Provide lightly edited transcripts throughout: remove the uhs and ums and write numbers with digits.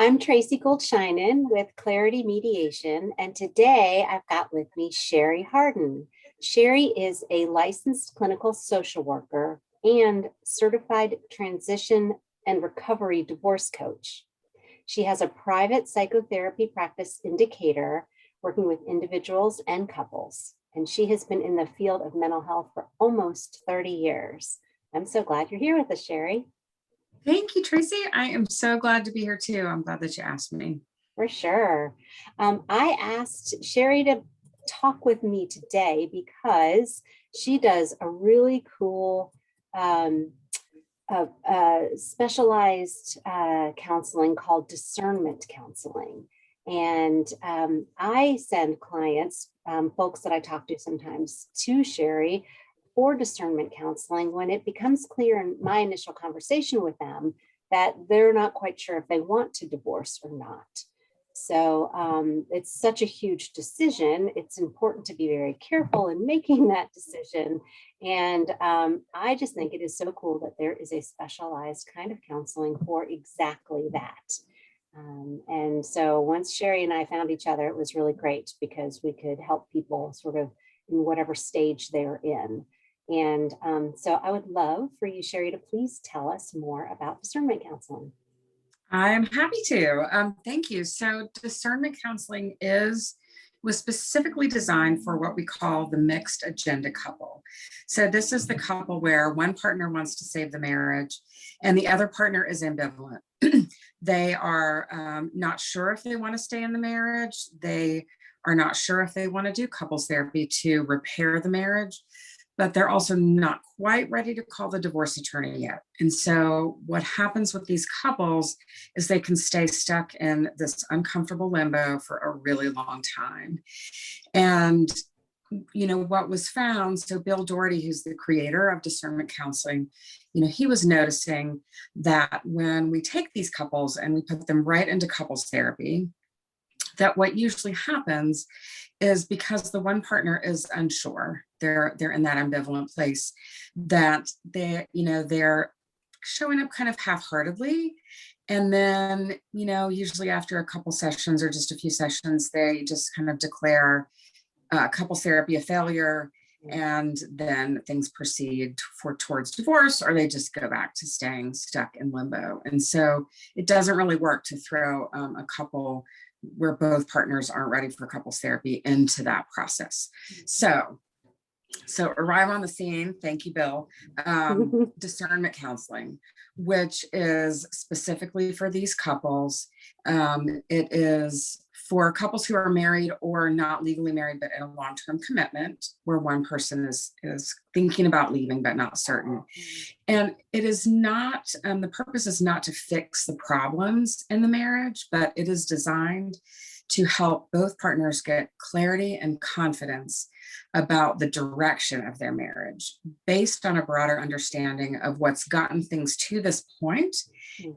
I'm Tracy Goldshinen with Clarity Mediation, and today I've got with me Sheri Hardin. Sheri is a licensed clinical social worker and certified transition and recovery divorce coach. She has a private psychotherapy practice in Decatur, working with individuals and couples, and she has been in the field of mental health for almost 30 years. I'm so glad you're here with us, Sheri. Thank you, Tracy. I am so glad to be here too. I'm glad that you asked me. For sure. I asked Sheri to talk with me today because she does a really cool specialized counseling called Discernment Counseling. And I send clients, folks that I talk to sometimes, to Sheri for discernment counseling when it becomes clear in my initial conversation with them that they're not quite sure if they want to divorce or not. So it's such a huge decision. It's important to be very careful in making that decision. And I just think it is so cool that there is a specialized kind of counseling for exactly that. And so once Sheri and I found each other, it was really great because we could help people sort of in whatever stage they're in. And so I would love for you, Sheri, to please tell us more about discernment counseling. I'm happy to. Thank you. So discernment counseling was specifically designed for what we call the mixed agenda couple. So this is the couple where one partner wants to save the marriage and the other partner is ambivalent. They are not sure if they want to stay in the marriage. They are not sure if they want to do couples therapy to repair the marriage, but they're also not quite ready to call the divorce attorney yet. And so what happens with these couples is they can stay stuck in this uncomfortable limbo for a really long time. And, you know, what was found, so Bill Doherty, who's the creator of discernment counseling, you know, he was noticing that when we take these couples and we put them right into couples therapy, that what usually happens is because the one partner is unsure, they're in that ambivalent place, that they're showing up kind of half-heartedly. And then, you know, usually after a couple sessions or just a few sessions, they just kind of declare couples therapy a failure, and then things proceed towards divorce, or they just go back to staying stuck in limbo. And so it doesn't really work to throw a couple where both partners aren't ready for couples therapy into that process. So arrive on the scene. Thank you, Bill. Discernment counseling, which is specifically for these couples. It is for couples who are married or not legally married, but in a long-term commitment where one person is thinking about leaving, but not certain. And it is not, the purpose is not to fix the problems in the marriage, but it is designed to help both partners get clarity and confidence about the direction of their marriage based on a broader understanding of what's gotten things to this point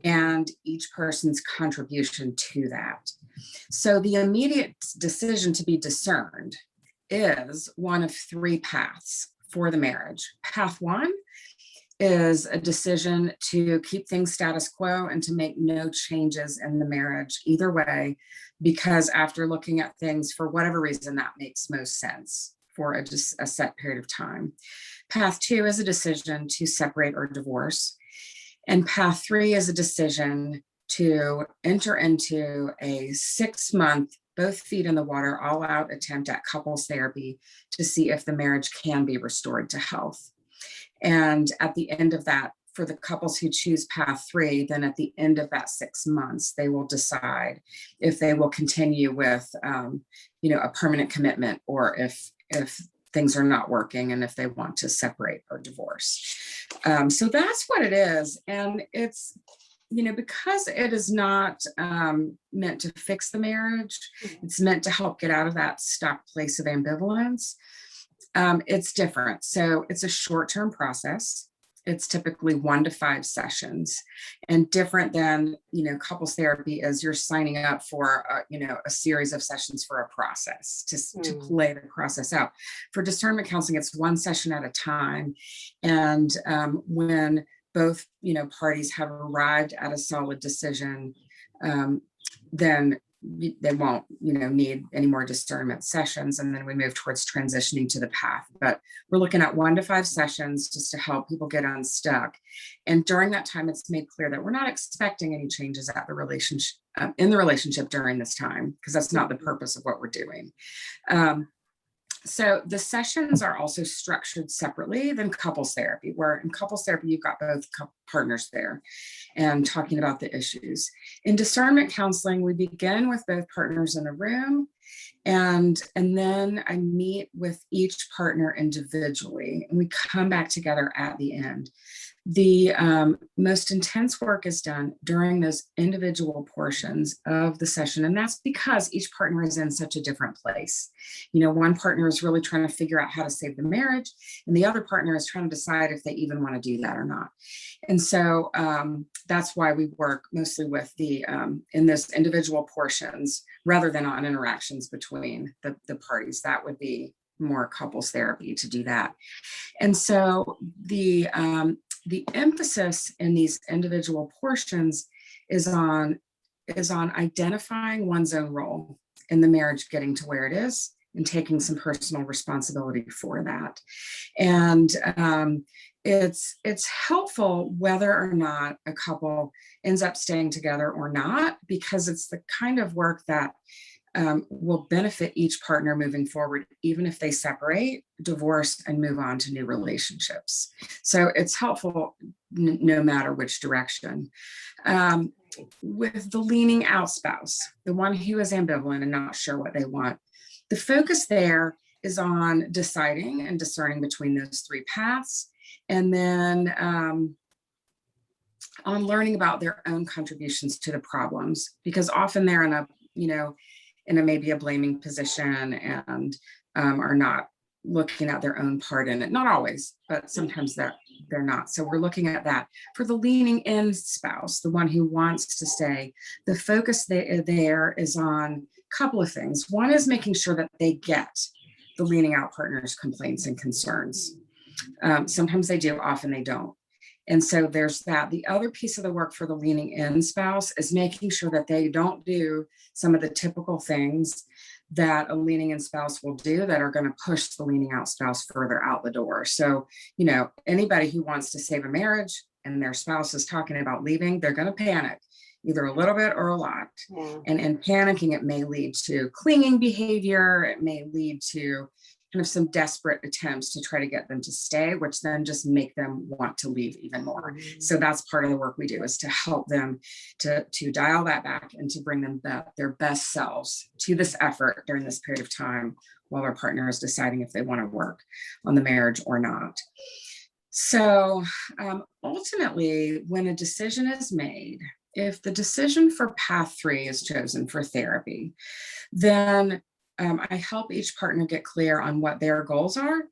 and each person's contribution to that. So the immediate decision to be discerned is one of three paths for the marriage. Path one is a decision to keep things status quo and to make no changes in the marriage either way, because after looking at things, for whatever reason, that makes most sense for a set period of time. Path two is a decision to separate or divorce. And path three is a decision to enter into a 6-month, both feet in the water, all out attempt at couples therapy to see if the marriage can be restored to health. And at the end of that, for the couples who choose path three, then at the end of that 6 months, they will decide if they will continue with, a permanent commitment, or if things are not working and if they want to separate or divorce. So that's what it is. And it's, because it is not meant to fix the marriage, it's meant to help get out of that stuck place of ambivalence. It's different. So it's a short-term process. It's typically 1 to 5 sessions, and different than, couples therapy is you're signing up for, a series of sessions for a process to play the process out. For discernment counseling, it's 1 session at a time. And when both, parties have arrived at a solid decision, then they won't, need any more discernment sessions. And then we move towards transitioning to the path. But we're looking at 1 to 5 sessions just to help people get unstuck. And during that time, it's made clear that we're not expecting any changes at the relationship, in the relationship during this time, because that's not the purpose of what we're doing. So the sessions are also structured separately than couples therapy, where in couples therapy, you've got both partners there and talking about the issues. In discernment counseling, we begin with both partners in the room, and then I meet with each partner individually, and we come back together at the end. The most intense work is done during those individual portions of the session. And that's because each partner is in such a different place. One partner is really trying to figure out how to save the marriage, and the other partner is trying to decide if they even want to do that or not. And so that's why we work mostly with in those individual portions rather than on interactions between the parties. That would be more couples therapy to do that. And so the emphasis in these individual portions is on identifying one's own role in the marriage getting to where it is and taking some personal responsibility for that. And it's helpful whether or not a couple ends up staying together or not, because it's the kind of work that will benefit each partner moving forward, even if they separate, divorce, and move on to new relationships. So it's helpful no matter which direction. With the leaning out spouse, the one who is ambivalent and not sure what they want, the focus there is on deciding and discerning between those 3 paths, and then on learning about their own contributions to the problems, because often they're in maybe a blaming position and are not looking at their own part in it. Not always, but sometimes they're not. So we're looking at that. For the leaning in spouse, the one who wants to stay, the focus there is on a couple of things. One is making sure that they get the leaning out partner's complaints and concerns. Sometimes they do, often they don't. And so there's that. The other piece of the work for the leaning in spouse is making sure that they don't do some of the typical things that a leaning in spouse will do that are going to push the leaning out spouse further out the door. So, anybody who wants to save a marriage and their spouse is talking about leaving, they're going to panic, either a little bit or a lot. Yeah. And in panicking, it may lead to clinging behavior. It may lead to kind of some desperate attempts to try to get them to stay, which then just make them want to leave even more. Mm-hmm. So that's part of the work we do, is to help them to dial that back and to bring them their best selves to this effort during this period of time while their partner is deciding if they want to work on the marriage or not. So ultimately, when a decision is made, if the decision for path 3 is chosen for therapy, then I help each partner get clear on what their goals are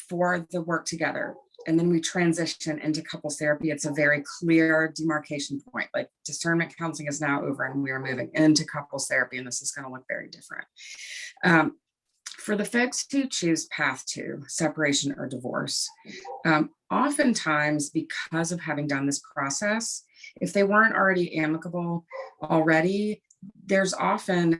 for the work together. And then we transition into couples therapy. It's a very clear demarcation point. Like, discernment counseling is now over and we are moving into couples therapy, and this is going to look very different. For the folks who choose path 2, separation or divorce, oftentimes, because of having done this process, if they weren't already amicable already, there's often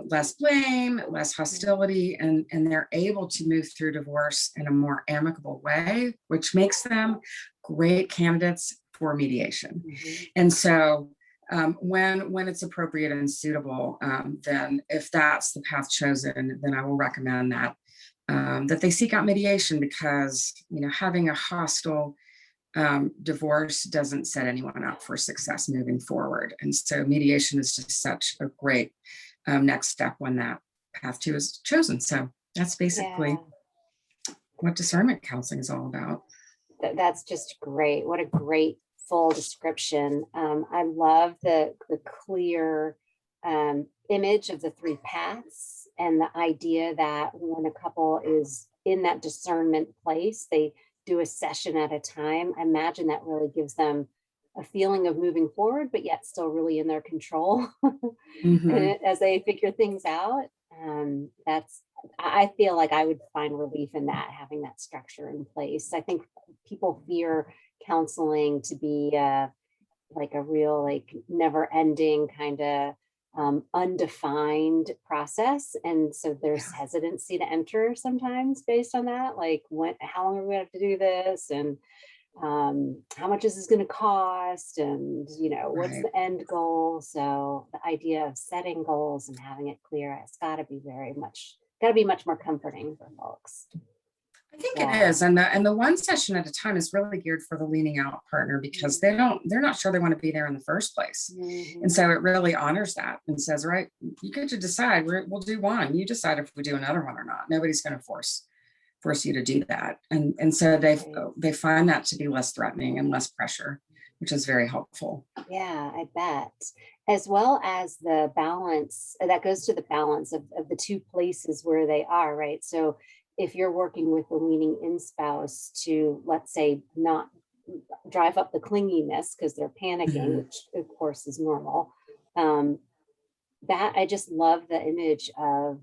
less blame, less hostility, and they're able to move through divorce in a more amicable way, which makes them great candidates for mediation. Mm-hmm. And so when it's appropriate and suitable, then if that's the path chosen, then I will recommend that they seek out mediation, because having a hostile divorce doesn't set anyone up for success moving forward. And so mediation is just such a great next step when that path 2 is chosen. So that's basically what discernment counseling is all about. That's just great. What a great full description. I love the clear image of the 3 paths, and the idea that when a couple is in that discernment place, they do a session at a time. I imagine that really gives them a feeling of moving forward, but yet still really in their control. Mm-hmm. And as they figure things out. I feel like I would find relief in that, having that structure in place. I think people fear counseling to be like a real, like, never ending kind of undefined process. And so there's hesitancy to enter sometimes based on that, like how long are we going to have to do this? And how much is this going to cost? And, what's Right. the end goal? So the idea of setting goals and having it clear, it's got to be much more comforting for folks. I think it Yeah. is. And the one session at a time is really geared for the leaning out partner, because they're not sure they want to be there in the first place. Mm-hmm. And so it really honors that and says, right, you get to decide. We'll do one. You decide if we do another one or not. Nobody's going to force you to do that. And so they find that to be less threatening and less pressure, which is very helpful. Yeah, I bet. As well as the balance, that goes to the balance of the two places where they are, right? So if you're working with the leaning in spouse to, let's say, not drive up the clinginess because they're panicking, which of course is normal. That I just love the image of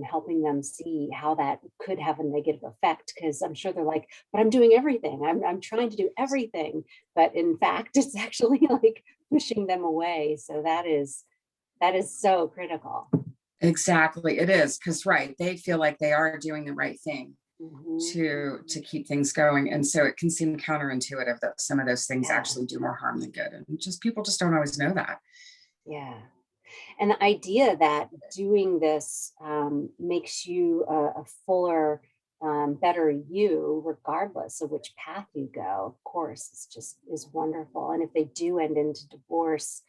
helping them see how that could have a negative effect, because I'm sure they're like, but I'm doing everything. I'm trying to do everything. But in fact, it's actually like pushing them away. So that is so critical. Exactly. It is. Because, right, they feel like they are doing the right thing to keep things going. And so it can seem counterintuitive that some of those things actually do more harm than good. And people just don't always know that. Yeah. And the idea that doing this makes you a fuller, better you, regardless of which path you go, of course, is wonderful. And if they do end into divorce,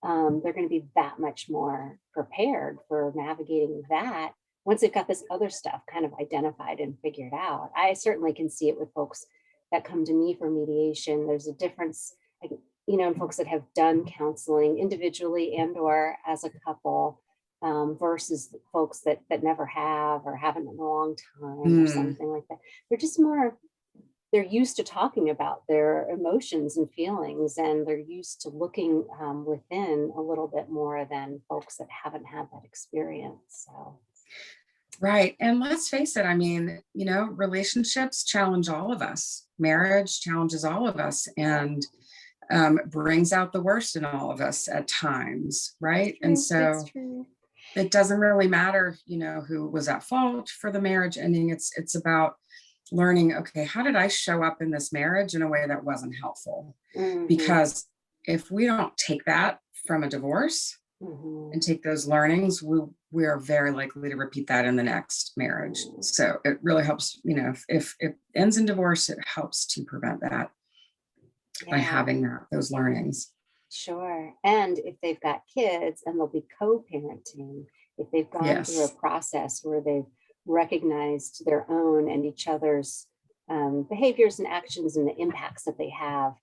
they're going to be that much more prepared for navigating that once they've got this other stuff kind of identified and figured out. I certainly can see it with folks that come to me for mediation. There's a difference, like, in folks that have done counseling individually and or as a couple, versus folks that never have or haven't in a long time or something like that. They're used to talking about their emotions and feelings, and they're used to looking within a little bit more than folks that haven't had that experience. So. Right. And let's face it, I mean, relationships challenge all of us. Marriage challenges all of us and brings out the worst in all of us at times. Right. And so it doesn't really matter, who was at fault for the marriage ending. It's about learning, okay, how did I show up in this marriage in a way that wasn't helpful? Because if we don't take that from a divorce and take those learnings, we are very likely to repeat that in the next marriage. So it really helps, if it ends in divorce, it helps to prevent that by having those learnings. Sure. And if they've got kids and they'll be co-parenting, if they've gone through a process where they've recognized their own and each other's behaviors and actions and the impacts that they have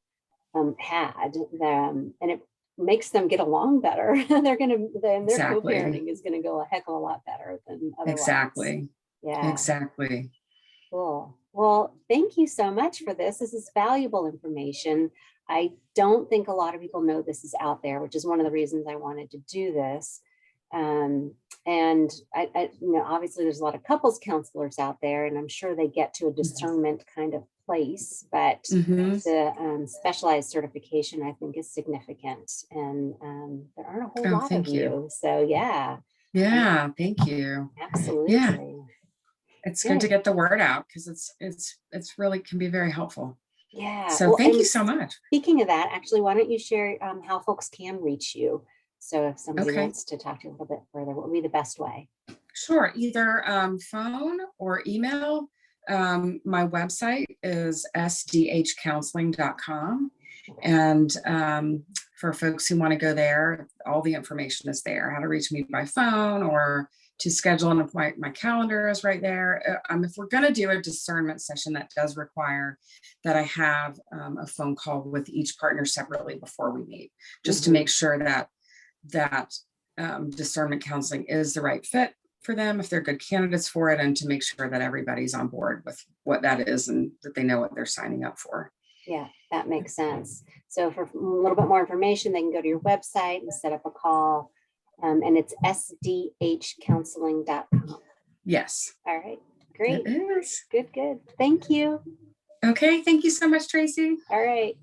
had them, and it makes them get along better, their co-parenting is going to go a heck of a lot better than otherwise. Exactly. Yeah. Exactly. Cool. Well, thank you so much for this. This is valuable information. I don't think a lot of people know this is out there, which is one of the reasons I wanted to do this. And I obviously there's a lot of couples counselors out there, and I'm sure they get to a discernment kind of place, but the specialized certification I think is significant, and there aren't a whole lot of you. So yeah. Yeah, thank you. Absolutely. Yeah. It's good to get the word out, because it's really can be very helpful. Yeah. So thank you so much. Speaking of that, actually, why don't you share how folks can reach you? So if somebody wants to talk to you a little bit further, what would be the best way? Sure. Either phone or email. My website is sdhcounseling.com. And for folks who want to go there, all the information is there. How to reach me by phone or to schedule an appointment. My calendar is right there. If we're going to do a discernment session, that does require that I have a phone call with each partner separately before we meet, just to make sure that discernment counseling is the right fit for them, if they're good candidates for it, and to make sure that everybody's on board with what that is and that they know what they're signing up for. Yeah, that makes sense. So for a little bit more information, they can go to your website and set up a call. And it's sdhcounseling.com. Yes. All right. Great. It is. Good. Thank you. Okay. Thank you so much, Tracy. All right.